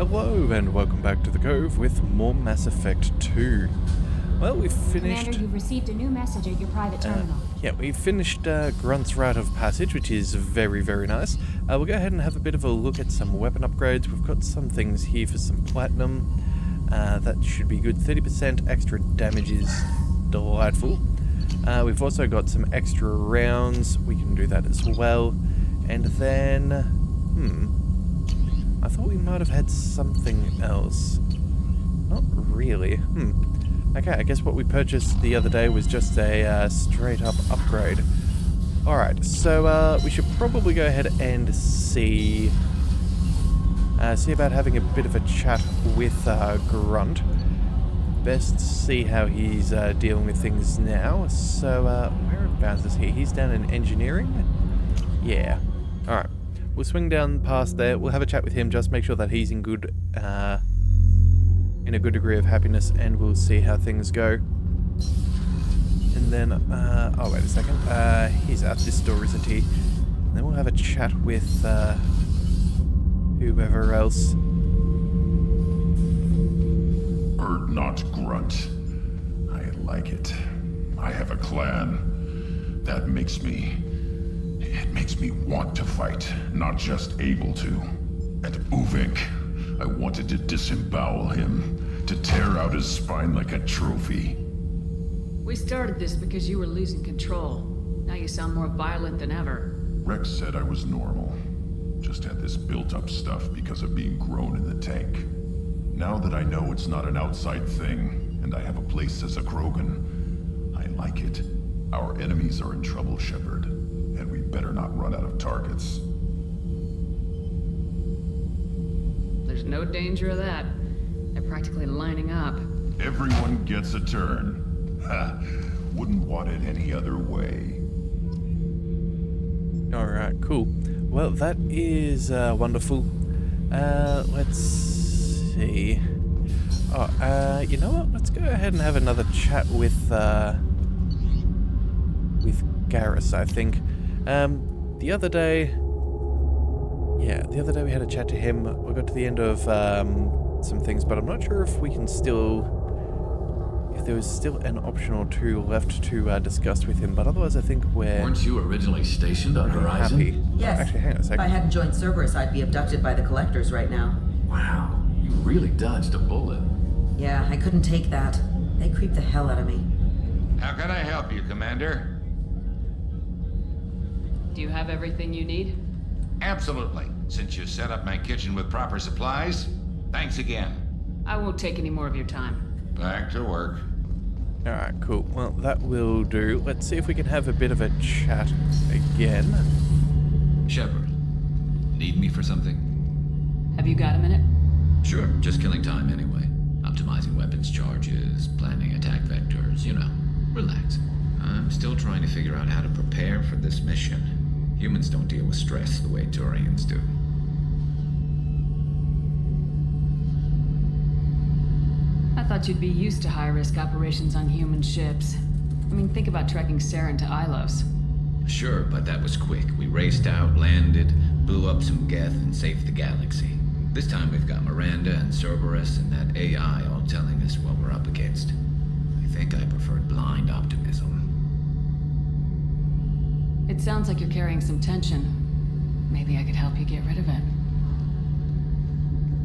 Hello and welcome back to the Cove with more Mass Effect 2. Well, we've finished... Commander, you've received a new message at your private terminal. we've finished Grunt's Rite of Passage, which is very, very nice. We'll go ahead and have a bit of a look at some weapon upgrades. We've got some things here for some platinum. That should be good. 30% extra damage is delightful. We've also got some extra rounds. We can do that as well. And then... I thought we might have had something else. Not really. Okay, I guess what we purchased the other day was just a straight up upgrade. Alright, so we should probably go ahead and see about having a bit of a chat with Grunt. Best see how he's dealing with things now. So, whereabouts is he? He's down in engineering? Yeah. Alright. We'll swing down past there. We'll have a chat with him, just make sure that he's in a good degree of happiness, and we'll see how things go. And then, oh wait a second. He's at this door, isn't he? And then we'll have a chat with whoever else. Bird not Grunt. I like it. I have a clan. That makes me... It makes me want to fight, not just able to. At Uvink, I wanted to disembowel him, to tear out his spine like a trophy. We started this because you were losing control. Now you sound more violent than ever. Rex said I was normal. Just had this built-up stuff because of being grown in the tank. Now that I know it's not an outside thing, and I have a place as a Krogan, I like it. Our enemies are in trouble, Shepard. And we better not run out of targets. There's no danger of that. They're practically lining up. Everyone gets a turn. Ha! Wouldn't want it any other way. Alright, cool. Well, that is wonderful. Let's see. Oh, you know what? Let's go ahead and have another chat with Garrus, I think. The other day we had a chat to him. We got to the end of some things, but I'm not sure if we can if there was still an option or two left to discuss with him. But otherwise, I think Weren't you originally stationed on Horizon? happy. Yes. Actually, hang on a second. If I hadn't joined Cerberus, I'd be abducted by the Collectors right now. Wow, you really dodged a bullet. Yeah, I couldn't take that. They creep the hell out of me. How can I help you, Commander? Do you have everything you need? Absolutely. Since you set up my kitchen with proper supplies, thanks again. I won't take any more of your time. Back to work. Alright, cool. Well, that will do. Let's see if we can have a bit of a chat again. Shepard, need me for something? Have you got a minute? Sure, just killing time anyway. Optimizing weapons charges, planning attack vectors, you know. Relax. I'm still trying to figure out how to prepare for this mission. Humans don't deal with stress the way Turians do. I thought you'd be used to high-risk operations on human ships. I mean, think about tracking Saren to Ilos. Sure, but that was quick. We raced out, landed, blew up some Geth, and saved the galaxy. This time we've got Miranda and Cerberus and that AI all telling us what we're up against. I think I preferred blind optimism. It sounds like you're carrying some tension. Maybe I could help you get rid of it.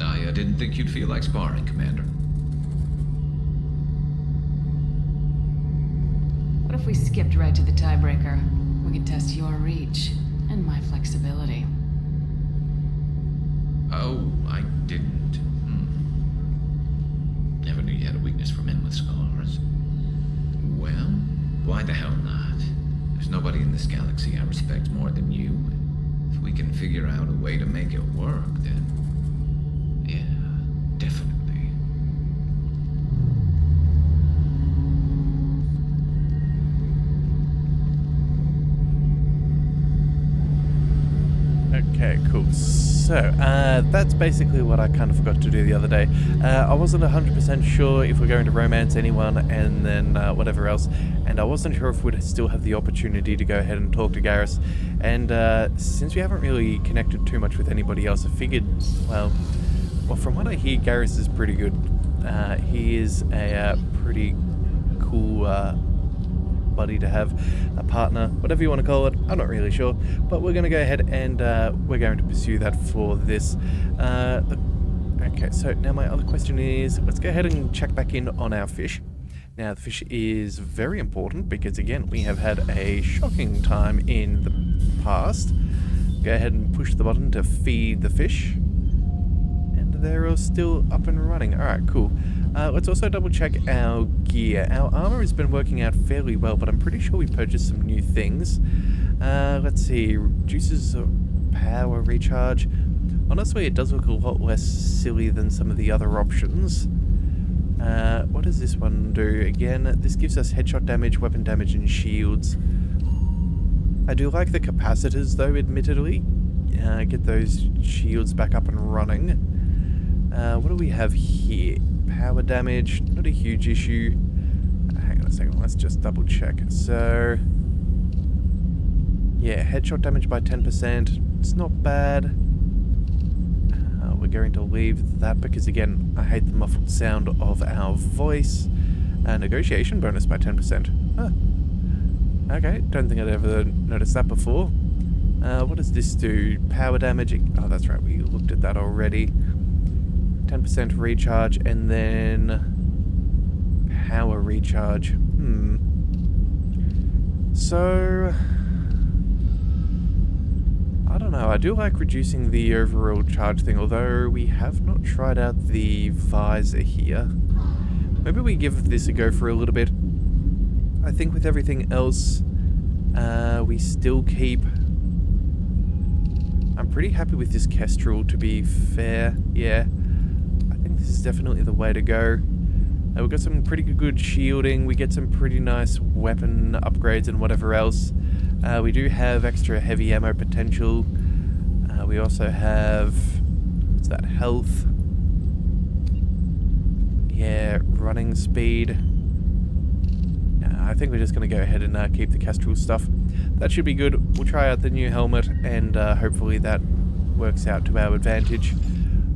I didn't think you'd feel like sparring, Commander. What if we skipped right to the tiebreaker? We could test your reach and my flexibility. Oh, I didn't. Never knew you had a weakness for men with scars. Well, why the hell not? There's nobody in this galaxy I respect more than you. If we can figure out a way to make it work, then... yeah, definitely. Okay, cool. So, that's basically what I kind of forgot to do the other day. I wasn't 100% sure if we're going to romance anyone and then whatever else, and I wasn't sure if we'd still have the opportunity to go ahead and talk to Garrus. And since we haven't really connected too much with anybody else, I figured, well, Well, from what I hear, Garrus is pretty good. He is a pretty cool buddy to have, a partner, whatever you want to call it. I'm not really sure, but we're going to go ahead and we're going to pursue that for this. Okay, so now my other question is, let's go ahead and check back in on our fish. Now, the fish is very important because, again, we have had a shocking time in the past. Go ahead and push the button to feed the fish. And they're all still up and running. Alright, cool. Let's also double check our gear. Our armor has been working out fairly well, but I'm pretty sure we purchased some new things. Let's see. Reduces power recharge. Honestly, it does look a lot less silly than some of the other options. What does this one do? Again, this gives us headshot damage, weapon damage, and shields. I do like the capacitors, though, admittedly. Get those shields back up and running. What do we have here? Power damage, not a huge issue. Hang on a second, let's just double check. So, yeah, headshot damage by 10%. It's not bad. We're going to leave that because, again, I hate the muffled sound of our voice. Negotiation bonus by 10%. Huh. Okay, don't think I'd ever noticed that before. What does this do? Power damage. Oh, that's right, we looked at that already. 10% recharge, and then power recharge. So, I don't know, I do like reducing the overall charge thing, although we have not tried out the visor here. Maybe we give this a go for a little bit. I think with everything else, we still keep... I'm pretty happy with this Kestrel, to be fair. Yeah, I think this is definitely the way to go. We've got some pretty good shielding, we get some pretty nice weapon upgrades and whatever else. We do have extra heavy ammo potential. We also have... what's that? Health. Yeah, running speed. I think we're just going to go ahead and keep the Kestrel stuff. That should be good. We'll try out the new helmet, and hopefully that works out to our advantage.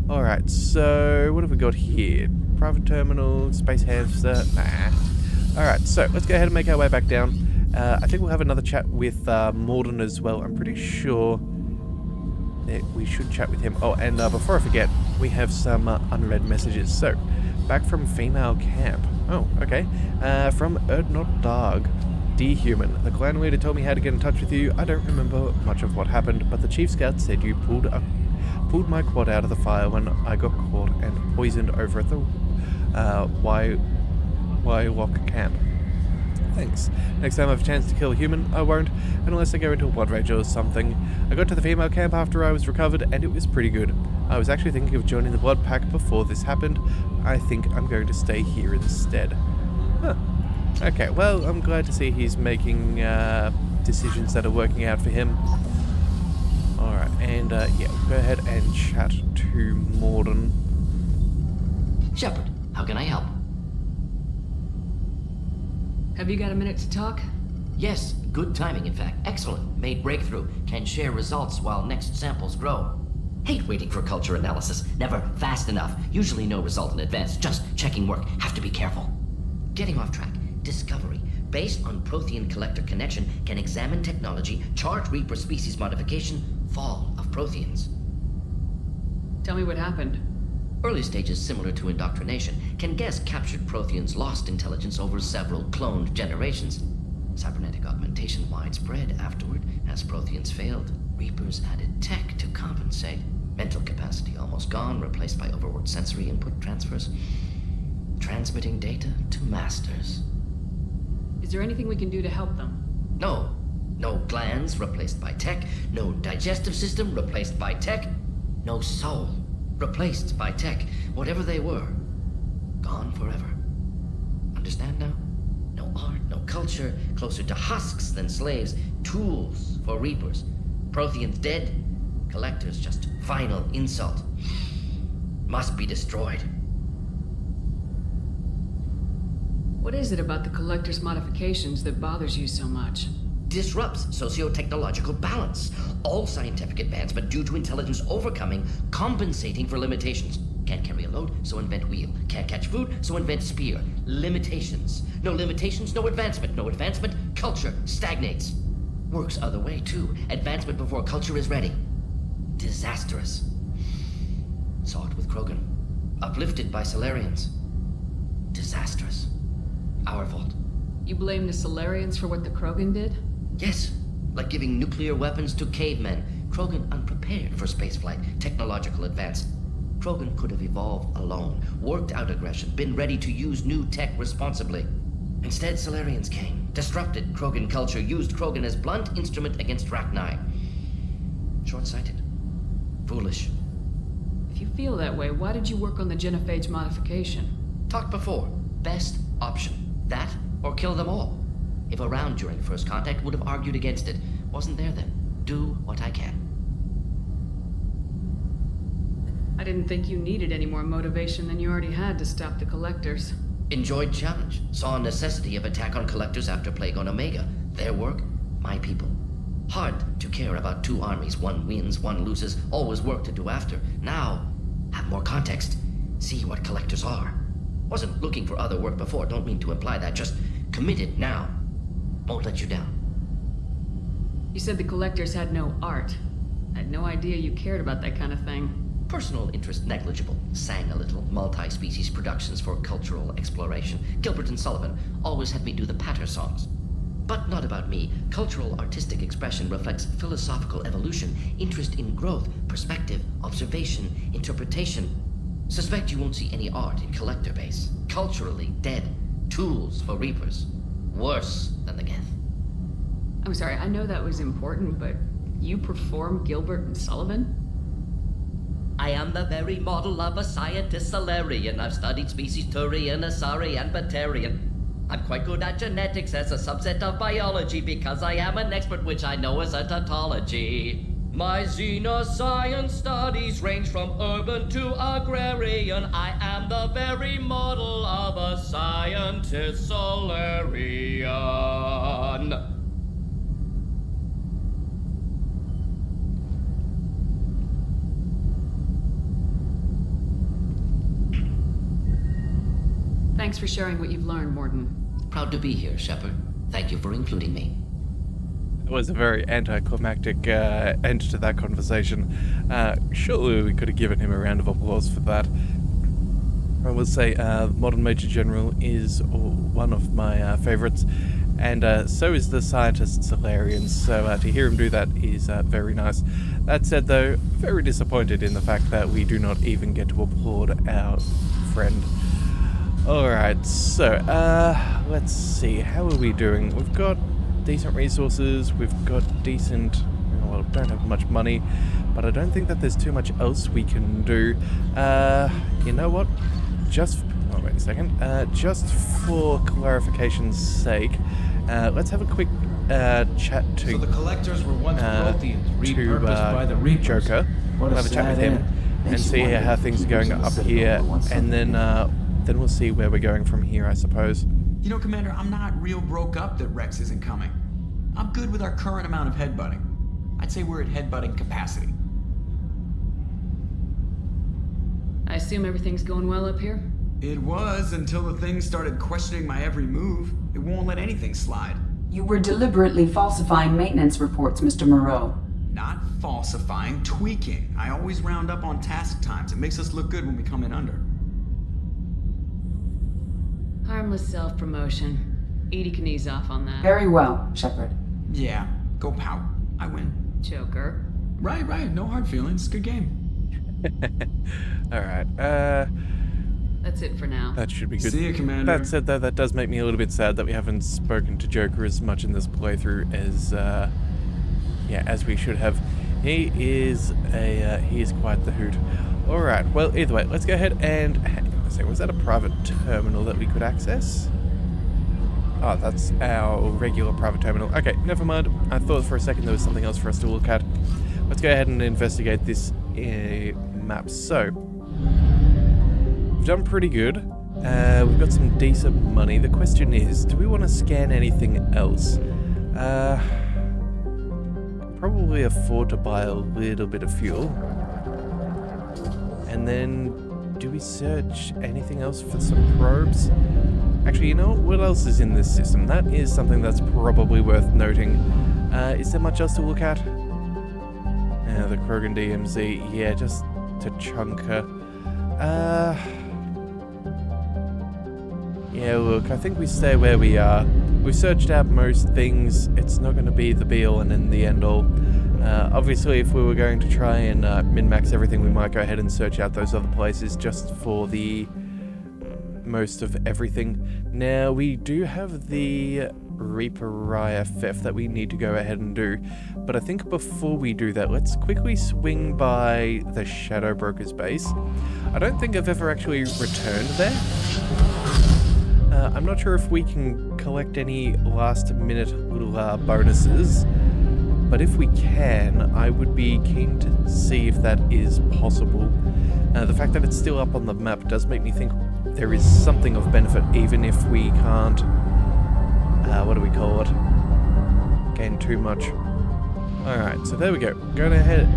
Alright, so what have we got here? Private terminal, space hamster, nah. Alright, so let's go ahead and make our way back down. I think we'll have another chat with Morden as well. I'm pretty sure that we should chat with him. Oh, and before I forget, we have some unread messages. So, back from female camp. Oh, okay. From Erdnot Darg. Dear human, the clan leader told me how to get in touch with you. I don't remember much of what happened, but the chief scout said you pulled my quad out of the fire when I got caught and poisoned over at the Waiwok camp. Thanks. Next time I have a chance to kill a human, I won't, unless I go into a blood rage or something. I got to the female camp after I was recovered, and it was pretty good. I was actually thinking of joining the blood pack before this happened. I think I'm going to stay here instead. Huh. Okay, well, I'm glad to see he's making decisions that are working out for him. Alright, and yeah, we'll go ahead and chat to Morden. Shepard, how can I help? Have you got a minute to talk? Yes, good timing, in fact. Excellent. Made breakthrough. Can share results while next samples grow. Hate waiting for culture analysis. Never fast enough. Usually no result in advance. Just checking work. Have to be careful. Getting off track. Discovery. Based on Prothean collector connection, can examine technology, chart Reaper species modification, fall of Protheans. Tell me what happened. Early stages similar to indoctrination, can guess captured Protheans lost intelligence over several cloned generations. Cybernetic augmentation widespread afterward, as Protheans failed. Reapers added tech to compensate. Mental capacity almost gone, replaced by overworked sensory input transfers. Transmitting data to masters. Is there anything we can do to help them? No. No glands replaced by tech. No digestive system replaced by tech. No soul replaced by tech. Whatever they were, gone forever. Understand now? No art, no culture, closer to husks than slaves. Tools for Reapers. Protheans dead. Collectors just final insult. Must be destroyed. What is it about the Collector's modifications that bothers you so much? Disrupts socio-technological balance. All scientific advancement due to intelligence overcoming, compensating for limitations. Can't carry a load, so invent wheel. Can't catch food, so invent spear. Limitations. No limitations, no advancement. No advancement, culture stagnates. Works other way, too. Advancement before culture is ready. Disastrous. Saw it with Krogan. Uplifted by Solarians. Disastrous. Our fault. You blame the Solarians for what the Krogan did? Yes, like giving nuclear weapons to cavemen. Krogan unprepared for spaceflight, technological advance. Krogan could have evolved alone, worked out aggression, been ready to use new tech responsibly. Instead, Solarians came, disrupted Krogan culture, used Krogan as blunt instrument against Rachni. Short-sighted. Foolish. If you feel that way, why did you work on the genophage modification? Talked before. Best option. That or kill them all. If around during first contact, would have argued against it. Wasn't there then. Do what I can. I didn't think you needed any more motivation than you already had to stop the Collectors. Enjoyed challenge. Saw necessity of attack on Collectors after Plague on Omega. Their work, my people. Hard to care about two armies. One wins, one loses. Always work to do after. Now, have more context. See what Collectors are. Wasn't looking for other work before. Don't mean to imply that. Just committed now. Won't let you down. You said the Collectors had no art. I had no idea you cared about that kind of thing. Personal interest negligible. Sang a little. Multi-species productions for cultural exploration. Gilbert and Sullivan always had me do the patter songs. But not about me. Cultural artistic expression reflects philosophical evolution, interest in growth, perspective, observation, interpretation. Suspect you won't see any art in Collector base. Culturally dead. Tools for Reapers. Worse than the Geth. I'm sorry, I know that was important, but you perform Gilbert and Sullivan? I am the very model of a scientist Solarian. I've studied species Turian, Asari, and Batarian. I'm quite good at genetics as a subset of biology because I am an expert, which I know is a tautology. My xenoscience studies range from urban to agrarian. I am the very model of a scientist Solarian. Thanks for sharing what you've learned, Morden. Proud to be here, Shepard. Thank you for including me. It was a very anticlimactic end to that conversation. Surely we could have given him a round of applause for that. I will say Modern Major General is one of my favourites, and so is the Scientist Solarian, so to hear him do that is very nice. That said though, very disappointed in the fact that we do not even get to applaud our friend. Alright, so let's see, how are we doing? We've got decent resources, we've got decent, well, don't have much money, but I don't think that there's too much else we can do. You know what? Wait a second. Just for clarification's sake, let's have a quick chat to So the Collectors were once Protheans, repurposed by the Reapers. Joker. We'll have a chat with him and see how things are going up here, and then we'll see where we're going from here, I suppose. You know, Commander, I'm not real broke up that Rex isn't coming. I'm good with our current amount of headbutting. I'd say we're at headbutting capacity. I assume everything's going well up here? It was until the thing started questioning my every move. It won't let anything slide. You were deliberately falsifying maintenance reports, Mr. Moreau. Not falsifying, tweaking. I always round up on task times. It makes us look good when we come in under. Harmless self-promotion. Edie can ease off on that. Very well, Shepard. Yeah, go pout. I win. Joker. Right, no hard feelings. Good game. Alright, That's it for now. that should be good. See you, Commander. That said though, that does make me a little bit sad that we haven't spoken to Joker as much in this playthrough as, as we should have. He is quite the hoot. Alright, well, either way, let's go ahead and... Was that a private terminal that we could access? Oh, that's our regular private terminal. Okay, never mind. I thought for a second there was something else for us to look at. Let's go ahead and investigate this map. So, we've done pretty good. We've got some decent money. The question is, do we want to scan anything else? Probably afford to buy a little bit of fuel. And then do we search anything else for some probes? Actually, you know what else is in this system? That is something that's probably worth noting. Is there much else to look at? The Krogan DMZ. Yeah, just Tachanka. Yeah, look, I think we stay where we are. We've searched out most things. It's not going to be the be-all and in the end-all. Obviously, if we were going to try and min-max everything, we might go ahead and search out those other places just for the most of everything. Now, we do have the Reaper Raya theft that we need to go ahead and do, but I think before we do that, let's quickly swing by the Shadow Broker's base. I don't think I've ever actually returned there. I'm not sure if we can collect any last-minute little bonuses, but if we can, I would be keen to see if that is possible. The fact that it's still up on the map does make me think there is something of benefit, even if we can't, what do we call it, gain too much. Alright, so there we go. Going ahead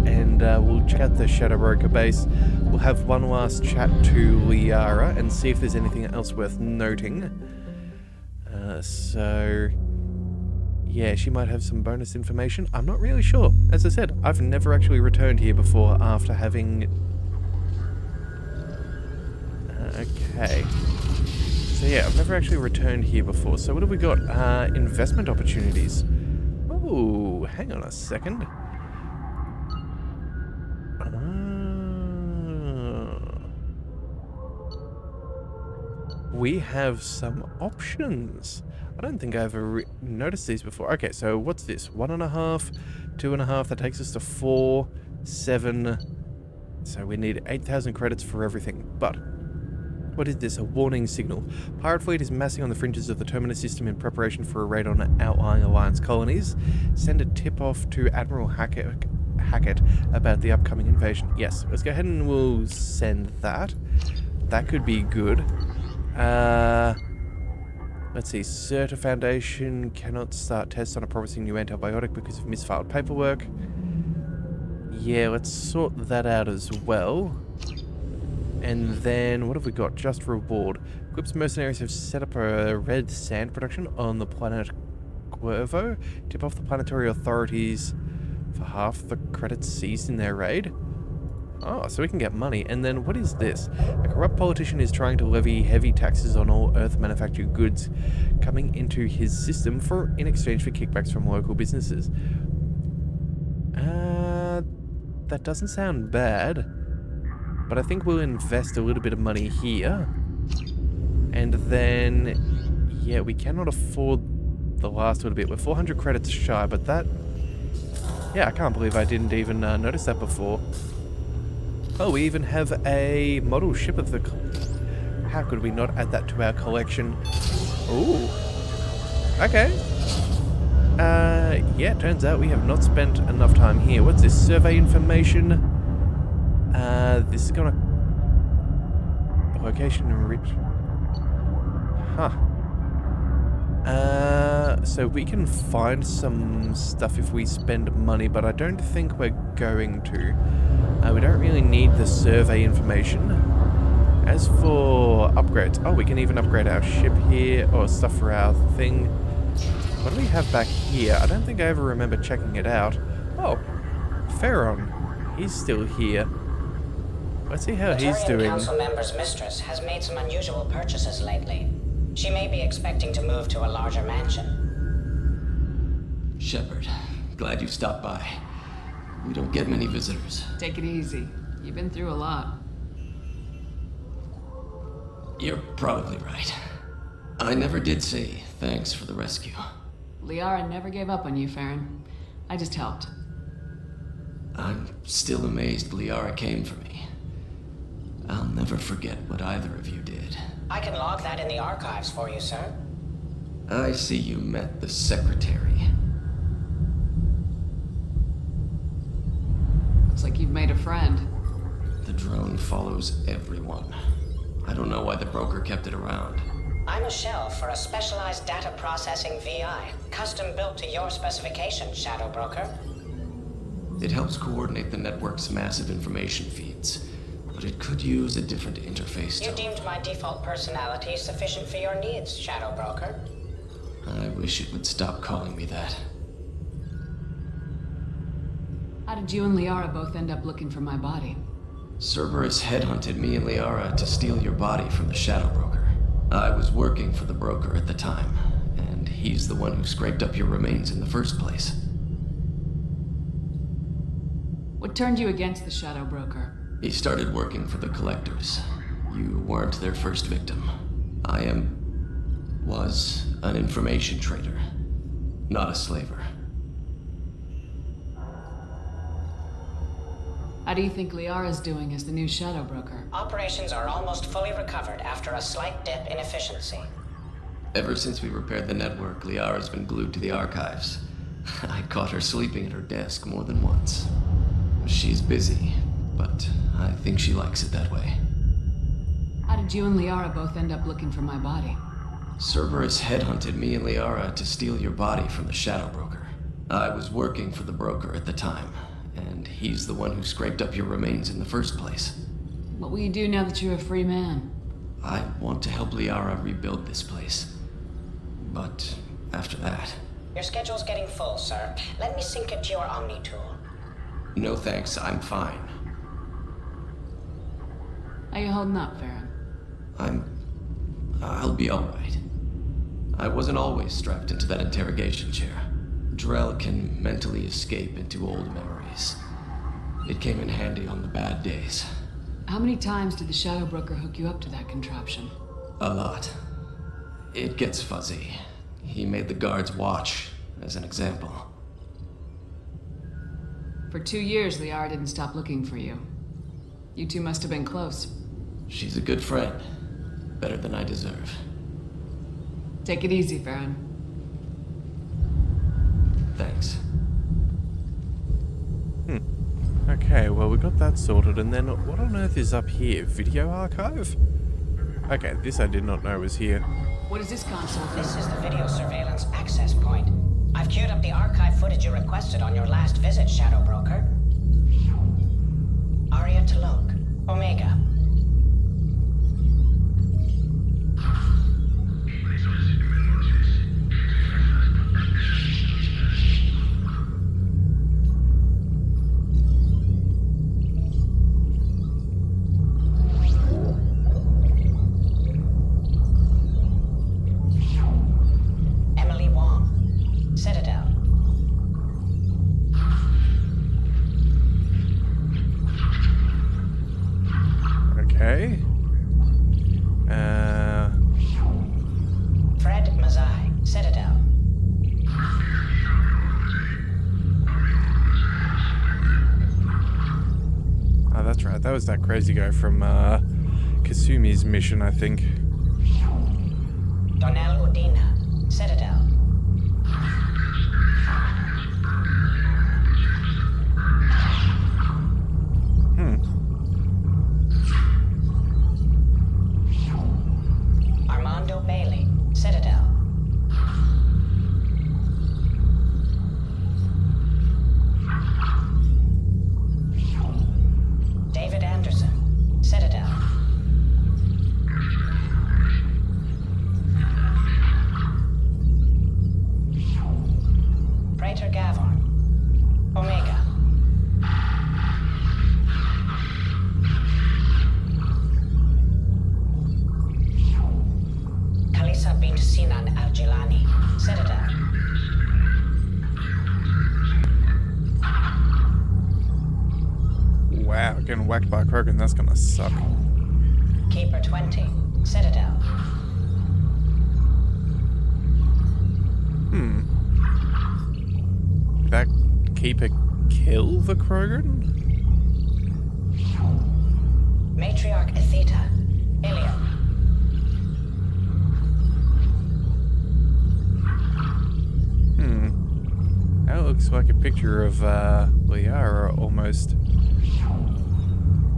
and we'll check out the Shadow Broker base. We'll have one last chat to Liara and see if there's anything else worth noting. So yeah, she might have some bonus information. I'm not really sure. As I said, I've never actually returned here before after having... okay. So yeah, I've never actually returned here before. So what have we got? Investment opportunities. Oh, hang on a second. We have some options. I don't think I ever noticed these before. Okay, so what's this? 1.5, 2.5. That takes us to 4, 7. So we need 8,000 credits for everything. But what is this? A warning signal. Pirate fleet is massing on the fringes of the Terminus system in preparation for a raid on outlying Alliance colonies. Send a tip-off to Admiral Hackett about the upcoming invasion. Yes, let's go ahead and we'll send that. That could be good. Let's see. Certa Foundation cannot start tests on a promising new antibiotic because of misfiled paperwork. Yeah, let's sort that out as well. And then, what have we got? Just reward. Equip's mercenaries have set up a red sand production on the planet Cuervo. Tip off the planetary authorities for half the credits seized in their raid. Oh, so we can get money. And then, what is this? A corrupt politician is trying to levy heavy taxes on all Earth-manufactured goods coming into his system in exchange for kickbacks from local businesses. That doesn't sound bad. But I think we'll invest a little bit of money here. And then, yeah, we cannot afford the last little bit. We're 400 credits shy, but that... yeah, I can't believe I didn't even notice that before. Oh, we even have a model ship of the... how could we not add that to our collection? Ooh. Okay. Yeah, turns out we have not spent enough time here. What's this? Survey information? This is gonna... location enrich... huh. So we can find some stuff if we spend money, but I don't think we're going to. We don't really need the survey information. As for upgrades... oh, we can even upgrade our ship here, or stuff for our thing. What do we have back here? I don't think I ever remember checking it out. Oh, Pharaon. He's still here. Let's see how he's doing. The Council member's mistress has made some unusual purchases lately. She may be expecting to move to a larger mansion. Shepard, glad you stopped by. We don't get many visitors. Take it easy. You've been through a lot. You're probably right. I never did say thanks for the rescue. Liara never gave up on you, Farron. I just helped. I'm still amazed Liara came for me. I'll never forget what either of you did. I can log that in the archives for you, sir. I see you met the Secretary. Looks like you've made a friend. The drone follows everyone. I don't know why the broker kept it around. I'm a shell for a specialized data processing VI, custom built to your specifications, Shadow Broker. It helps coordinate the network's massive information feeds. but it could use a different interface You tone. deemed my default personality sufficient for your needs, Shadow Broker. I wish it would stop calling me that. How did you and Liara both end up looking for my body? Cerberus headhunted me and Liara to steal your body from the Shadow Broker. I was working for the broker at the time, and he's the one who scraped up your remains in the first place. What turned you against the Shadow Broker? He started working for the Collectors. You weren't their first victim. I was an information trader, not a slaver. How do you think Liara's doing as the new Shadow Broker? Operations are almost fully recovered after a slight dip in efficiency. Ever since we repaired the network, Liara's been glued to the archives. I caught her sleeping at her desk more than once. She's busy, but I think she likes it that way. How did you and Liara both end up looking for my body? Cerberus headhunted me and Liara to steal your body from the Shadow Broker. I was working for the broker at the time, and he's the one who scraped up your remains in the first place. What will you do now that you're a free man? I want to help Liara rebuild this place. But after that... Your schedule's getting full, sir. Let me sync it to your Omni tool. No thanks, I'm fine. How you holding up, Farron? I'll be alright. I wasn't always strapped into that interrogation chair. Drell can mentally escape into old memories. It came in handy on the bad days. How many times did the Shadow Broker hook you up to that contraption? A lot. It gets fuzzy. He made the guards watch, as an example. For 2 years, Liara didn't stop looking for you. You two must have been close. She's a good friend. Better than I deserve. Take it easy, Farron. Thanks. Okay, well, we got that sorted, and then what on earth is up here? Video archive? Okay, this I did not know was here. What is this console for? This is the video surveillance access point. I've queued up the archive footage you requested on your last visit, Shadow Broker. Aria Talok, Omega. Okay. Fred Mazai, Citadel. Oh, that's right. That was that crazy guy from Kasumi's mission, I think. Donnell Udina, Citadel. Armando Bailey, Citadel. David Anderson, Citadel. Praetor Gavon, Omega. Kalisa bint Sinan Al-Jilani, Citadel. Wow, getting whacked by a Krogan, that's gonna suck. Keeper 20, Citadel. Did that Keeper kill the Krogan? Matriarch Atheta, Ilium. That looks like a picture of Liara almost.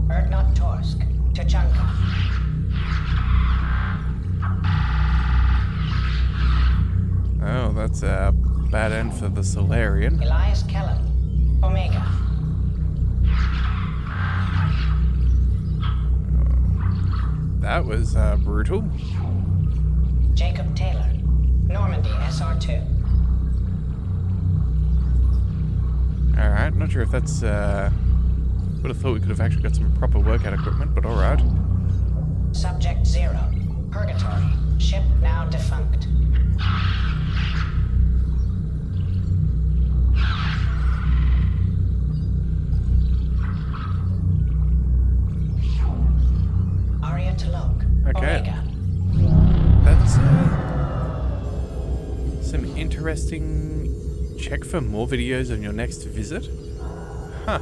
Erdnot Torsk, Tuchanka. Oh, that's a bad end for the Solarian. Elias Kellam, Omega. That was brutal. Jacob Taylor, Normandy, SR2. Alright, not sure if that's, would have thought we could have actually got some proper workout equipment, but alright. Subject 0, Purgatory, ship now defunct. Aria Talok, Okay. Omega. That's, some interesting... Check for more videos on your next visit? Huh.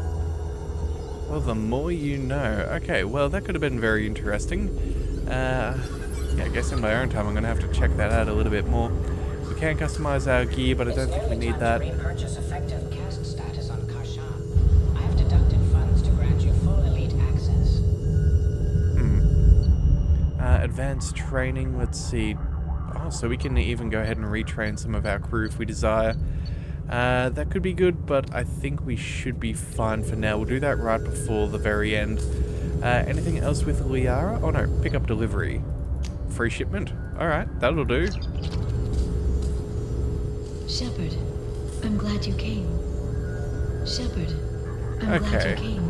Well, the more you know. Okay, well, that could have been very interesting. Yeah, I guess in my own time I'm going to have to check that out a little bit more. We can customize our gear, but I don't think we need that. Repurchase effective caste status on Karshan. I have deducted funds to grant you full elite access. Advanced training, let's see. Oh, so we can even go ahead and retrain some of our crew if we desire. That could be good, but I think we should be fine for now. We'll do that right before the very end. Anything else with Liara? Oh no, pick up delivery. Free shipment. Alright, that'll do. Shepard, I'm glad you came. Shepard, I'm glad you came.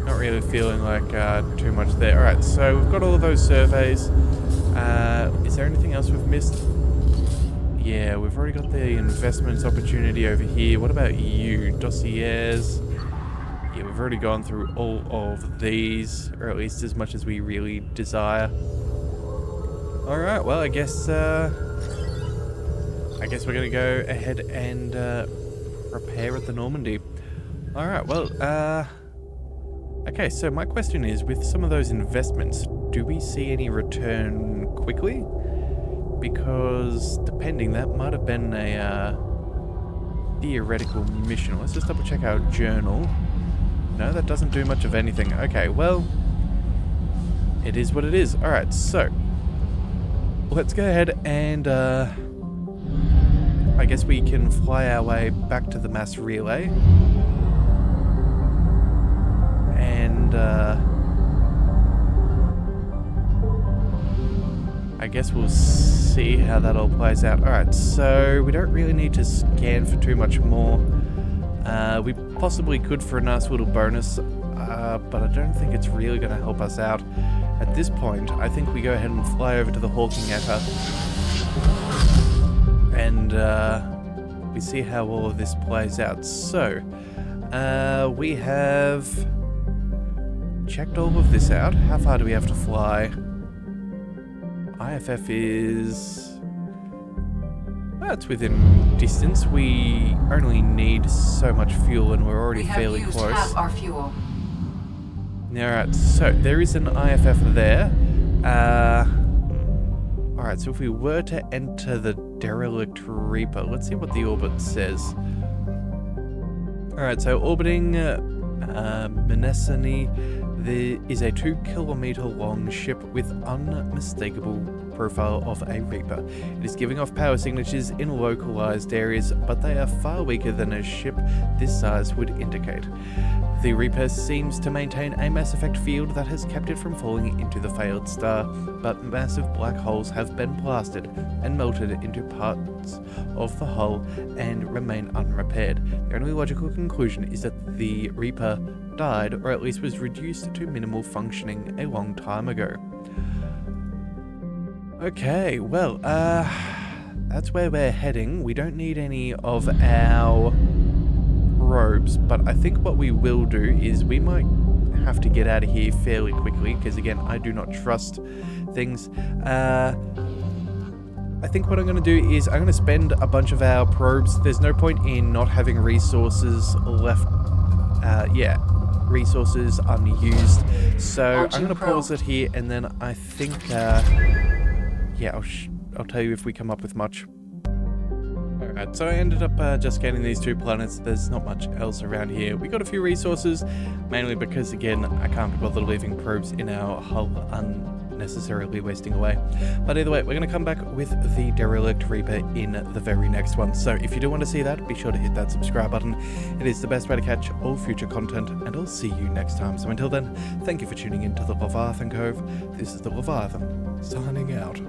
Not really feeling like too much there. Alright, so we've got all of those surveys. Is there anything else we've missed? Yeah, we've already got the investments opportunity over here. What about you? Dossiers. Yeah, we've already gone through all of these, or at least as much as we really desire. Alright, well, I guess we're gonna go ahead and prepare at the Normandy. Alright, well, okay, so my question is, with some of those investments, do we see any return quickly? Because, depending, that might have been a theoretical mission. Let's just double check our journal. No, that doesn't do much of anything. Okay, well, it is what it is. Alright, so, let's go ahead and, I guess we can fly our way back to the mass relay. And, I guess we'll see how that all plays out. Alright, so we don't really need to scan for too much more. We possibly could for a nice little bonus, but I don't think it's really going to help us out. At this point, I think we go ahead and fly over to the Hawking Etta. And we see how all of this plays out. So, we have checked all of this out. How far do we have to fly? IFF is... well, it's within distance. We only need so much fuel and we're already fairly close. We have used half our fuel. Alright, so there is an IFF there. Alright, so if we were to enter the derelict Reaper, let's see what the orbit says. Alright, so orbiting Menesani, there is a 2-kilometer long ship with unmistakable profile of a Reaper. It is giving off power signatures in localized areas, but they are far weaker than a ship this size would indicate. The Reaper seems to maintain a mass effect field that has kept it from falling into the failed star, but massive black holes have been blasted and melted into parts of the hull and remain unrepaired. The only logical conclusion is that the Reaper died, or at least was reduced to minimal functioning a long time ago. Okay, well, that's where we're heading. We don't need any of our probes, but I think what we will do is we might have to get out of here fairly quickly, because again, I do not trust things. I think what I'm going to do is I'm going to spend a bunch of our probes. There's no point in not having resources left, resources unused. So I'm going to pause it here, and then I think, yeah, I'll tell you if we come up with much. Alright, so I ended up just getting these 2 planets. There's not much else around here. We got a few resources, mainly because, again, I can't be bothered leaving probes in our hull unnecessarily wasting away. But either way, we're going to come back with the Derelict Reaper in the very next one. So if you do want to see that, be sure to hit that subscribe button. It is the best way to catch all future content, and I'll see you next time. So until then, thank you for tuning in to the Leviathan Cove. This is the Leviathan, signing out.